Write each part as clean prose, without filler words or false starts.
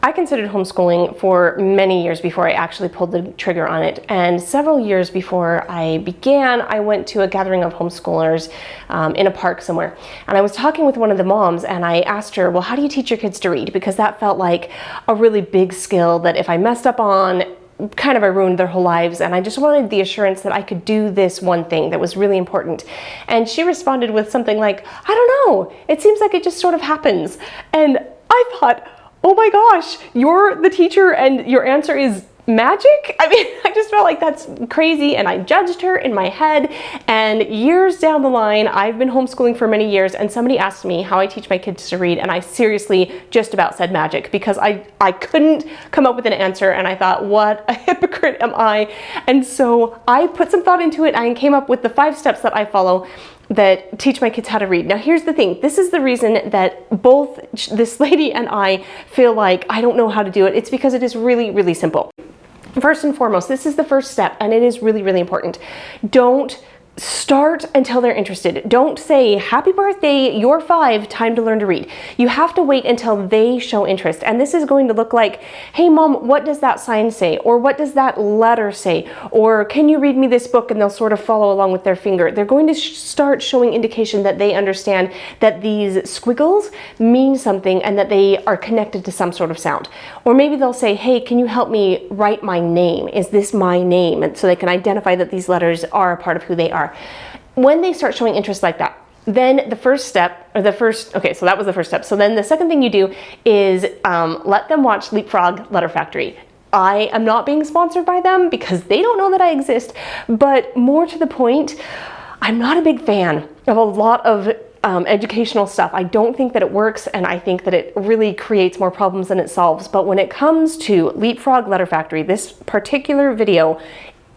I considered homeschooling for many years before I actually pulled the trigger on it. And several years before I began, I went to a gathering of homeschoolers in a park somewhere. And I was talking with one of the moms and I asked her, well, how do you teach your kids to read? Because that felt like a really big skill that if I messed up on, kind of I ruined their whole lives, and I just wanted the assurance that I could do this one thing that was really important. And she responded with something like, I don't know, it seems like it just sort of happens. And I thought, oh my gosh, you're the teacher and your answer is magic? I mean, I just felt like that's crazy, and I judged her in my head. And years down the line, I've been homeschooling for many years, and somebody asked me how I teach my kids to read, and I seriously just about said magic, because I couldn't come up with an answer, and I thought, what a hypocrite am I? And so I put some thought into it and came up with the 5 steps that I follow that teach my kids how to read. Now here's the thing, this is the reason that both this lady and I feel like I don't know how to do it. It's because it is really, really simple. First and foremost, this is the first step, and it is really, really important. Don't start until they're interested. Don't say, happy birthday, you're 5, time to learn to read. You have to wait until they show interest. And this is going to look like, hey mom, what does that sign say? Or what does that letter say? Or can you read me this book? And they'll sort of follow along with their finger. They're going to start showing indication that they understand that these squiggles mean something and that they are connected to some sort of sound. Or maybe they'll say, hey, can you help me write my name? Is this my name? And so they can identify that these letters are a part of who they are. When they start showing interest like that, then the first step, so that was the first step. So then the second thing you do is let them watch Leapfrog Letter Factory. I am not being sponsored by them because they don't know that I exist, but more to the point, I'm not a big fan of a lot of educational stuff. I don't think that it works, and I think that it really creates more problems than it solves. But when it comes to Leapfrog Letter Factory, this particular video,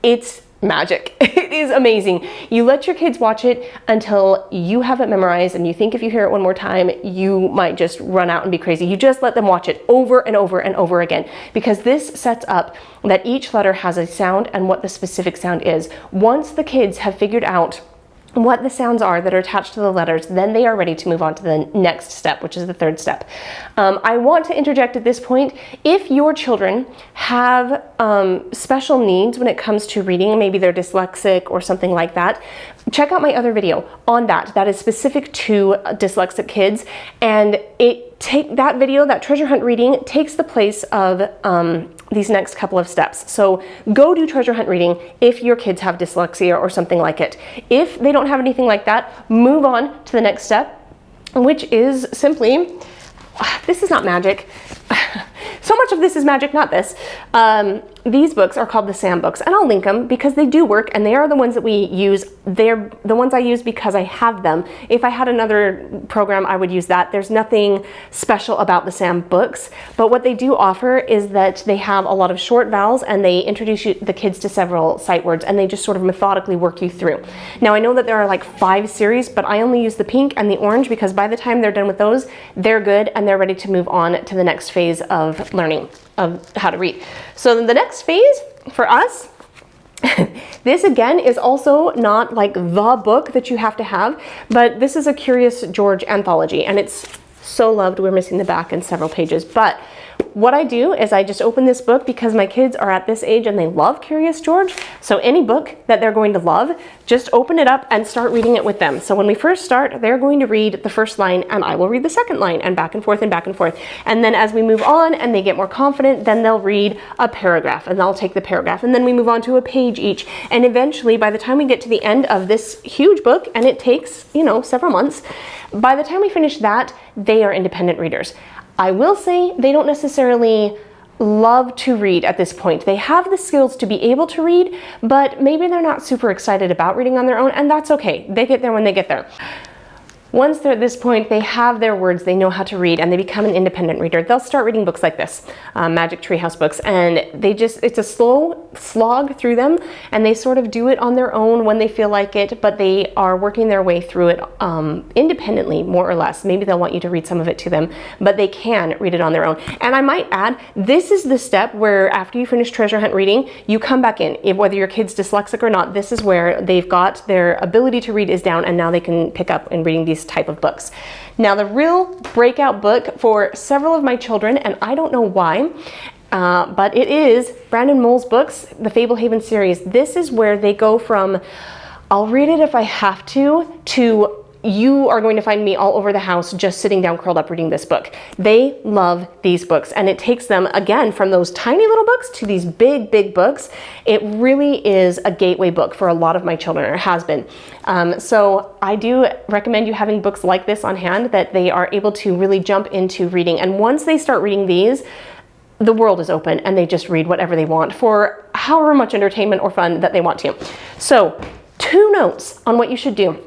it's magic. It is amazing. You let your kids watch it until you have it memorized, and you think if you hear it one more time, you might just run out and be crazy. You just let them watch it over and over and over again, because this sets up that each letter has a sound and what the specific sound is. Once the kids have figured out what the sounds are that are attached to the letters, then they are ready to move on to the next step, which is the third step. I want to interject at this point, if your children have special needs when it comes to reading, maybe they're dyslexic or something like that, check out my other video on that. That is specific to dyslexic kids, and that video, that treasure hunt reading, takes the place of these next couple of steps. So go do treasure hunt reading if your kids have dyslexia or something like it. If they don't have anything like that, move on to the next step, which is simply, this is not magic. So much of this is magic, not this. These books are called the SAM books, and I'll link them because they do work, and they are the ones that we use. They're the ones I use because I have them. If I had another program, I would use that. There's nothing special about the SAM books, but what they do offer is that they have a lot of short vowels, and they introduce the kids to several sight words, and they just sort of methodically work you through. Now, I know that there are like 5 series, but I only use the pink and the orange because by the time they're done with those, they're good and they're ready to move on to the next phase of learning of how to read. So the next phase for us, this again is also not like the book that you have to have, but this is a Curious George anthology, and it's so loved. We're missing the back and several pages, but what I do is I just open this book because my kids are at this age and they love Curious George. So any book that they're going to love, just open it up and start reading it with them. So when we first start, they're going to read the first line and I will read the second line, and back and forth and back and forth. And then as we move on and they get more confident, then they'll read a paragraph and I'll take the paragraph, and then we move on to a page each. And eventually, by the time we get to the end of this huge book, and it takes, several months, by the time we finish that, they are independent readers. I will say they don't necessarily love to read at this point. They have the skills to be able to read, but maybe they're not super excited about reading on their own, and that's okay. They get there when they get there. Once they're at this point, they have their words, they know how to read, and they become an independent reader. They'll start reading books like this, Magic Treehouse books, and it's a slow slog through them, and they sort of do it on their own when they feel like it, but they are working their way through it independently, more or less. Maybe they'll want you to read some of it to them, but they can read it on their own. And I might add, this is the step where after you finish treasure hunt reading, you come back in. Whether your kid's dyslexic or not, this is where they've got their ability to read is down, and now they can pick up in reading these series type of books. Now, the real breakout book for several of my children, and I don't know why, but it is Brandon Mull's books, the Fablehaven series. This is where they go from, I'll read it if I have to you are going to find me all over the house just sitting down curled up reading this book. They love these books, and it takes them, again, from those tiny little books to these big, big books. It really is a gateway book for a lot of my children, or has been. So I do recommend you having books like this on hand that they are able to really jump into reading. And once they start reading these, the world is open and they just read whatever they want for however much entertainment or fun that they want to. So 2 notes on what you should do,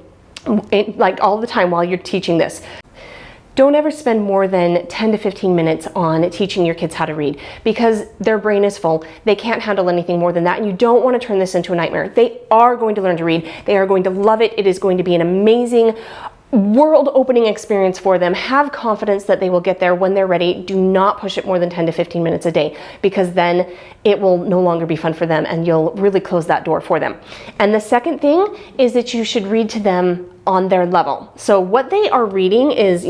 like all the time while you're teaching this. Don't ever spend more than 10 to 15 minutes on teaching your kids how to read, because their brain is full. They can't handle anything more than that, and you don't want to turn this into a nightmare. They are going to learn to read. They are going to love it. It is going to be an amazing world-opening experience for them. Have confidence that they will get there when they're ready. Do not push it more than 10 to 15 minutes a day, because then it will no longer be fun for them and you'll really close that door for them. And the second thing is that you should read to them on their level. So what they are reading is,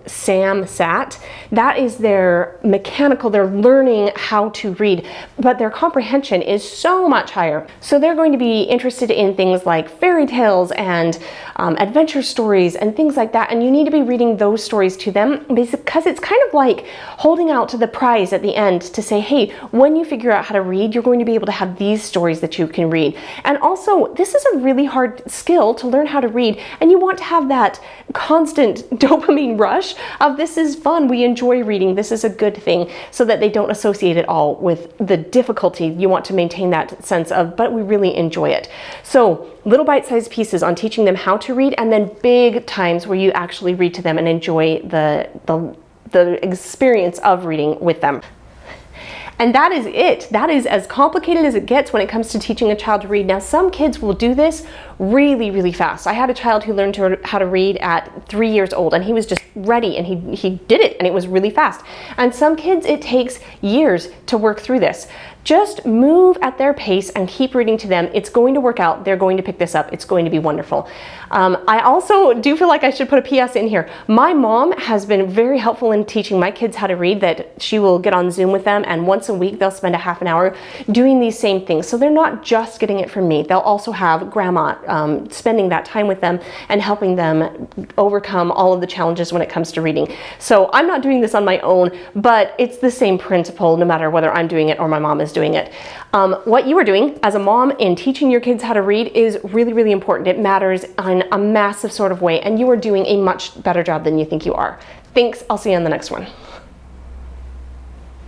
Sam sat. That is their mechanical, they're learning how to read, but their comprehension is so much higher. So they're going to be interested in things like fairy tales and adventure stories and things like that. And you need to be reading those stories to them, because it's kind of like holding out to the prize at the end to say, hey, when you figure out how to read, you're going to be able to have these stories that you can read. And also, this is a really hard skill to learn how to read. And you want to have that constant dopamine rush of this is fun, we enjoy reading, this is a good thing, so that they don't associate it all with the difficulty. You want to maintain that sense of, but we really enjoy it. So little bite-sized pieces on teaching them how to read, and then big times where you actually read to them and enjoy the experience of reading with them. And that is it. That is as complicated as it gets when it comes to teaching a child to read. Now, some kids will do this really, really fast. I had a child who learned how to read at 3 years old, and he was just ready, and he did it, and it was really fast. And some kids, it takes years to work through this. Just move at their pace and keep reading to them. It's going to work out. They're going to pick this up. It's going to be wonderful. I also do feel like I should put a PS in here. My mom has been very helpful in teaching my kids how to read, that she will get on Zoom with them, and once a week they'll spend a half an hour doing these same things. So they're not just getting it from me. They'll also have grandma spending that time with them and helping them overcome all of the challenges when it comes to reading. So I'm not doing this on my own, but it's the same principle no matter whether I'm doing it or my mom is doing it. What you are doing as a mom in teaching your kids how to read is really, really important. It matters in a massive sort of way, and you are doing a much better job than you think you are. Thanks. I'll see you on the next one.